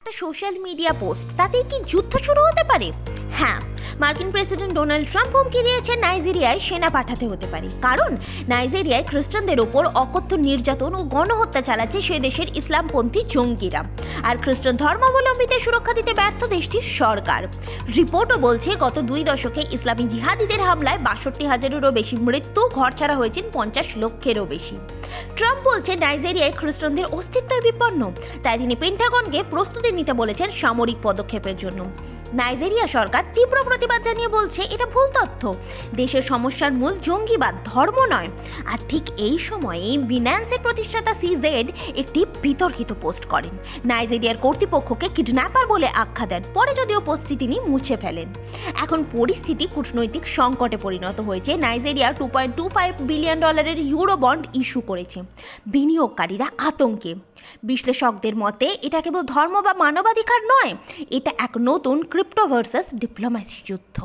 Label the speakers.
Speaker 1: একটা social media post তাতেই কি যুদ্ধ শুরু হতে পারে? হ্যাঁ, মার্কিন প্রেসিডেন্ট ডোনাল্ড ট্রাম্প হুমকি দিয়েছেন নাইজেরিয়ায় সেনা পাঠাতে হতে পারে, কারণ নাইজেরিয়ায় খ্রিস্টানদের ওপর অকথ্য নির্যাতন ও গণহত্যা চালাচ্ছে সে দেশের ইসলামপন্থী জঙ্গিরা। আর খ্রিস্টান ধর্মাবলম্বীদের সুরক্ষা দিতে ব্যর্থ দেশটির সরকার। রিপোর্টও বলছে গত 2 দশকে ইসলামী জিহাদিদের হামলায় 62,000-এরও বেশি মৃত্যু, ঘরছাড়া হয়েছেন 50 লক্ষেরও বেশি। ট্রাম্প বলছে নাইজেরিয়ায় খ্রিস্টানদের অস্তিত্বই বিপন্ন, তাই তিনি পেন্টাগনকে প্রস্তুতি নিতে বলেছেন সামরিক পদক্ষেপের জন্য। নাইজেরিয়া সরকার তীব্র প্রতিবাদ জানিয়ে বলছে এটা ভুল তথ্য, দেশের সমস্যার মূল জঙ্গিবাদ, ধর্ম নয়। আর ঠিক এই সময়ে বিন্যান্সের প্রতিষ্ঠাতা সিজেড একটি বিতর্কিত পোস্ট করেন, নাইজেরিয়ার কর্তৃপক্ষকে কিডন্যাপার বলে আখ্যা দেন, পরে যদিও পোস্টটি তিনি মুছে ফেলেন। এখন পরিস্থিতি কূটনৈতিক সংকটে পরিণত হয়েছে। Nigeria $2.25 billion euro bond issue করেছে, বিনিয়োগকারীরা আতঙ্কে। বিশ্লেষকদের মতে এটা কেবল ধর্ম বা মানবাধিকার নয়, এটা এক নতুন ক্রিপ্টো ভার্সাস ডিপ্লোম্যাসি যুদ্ধ।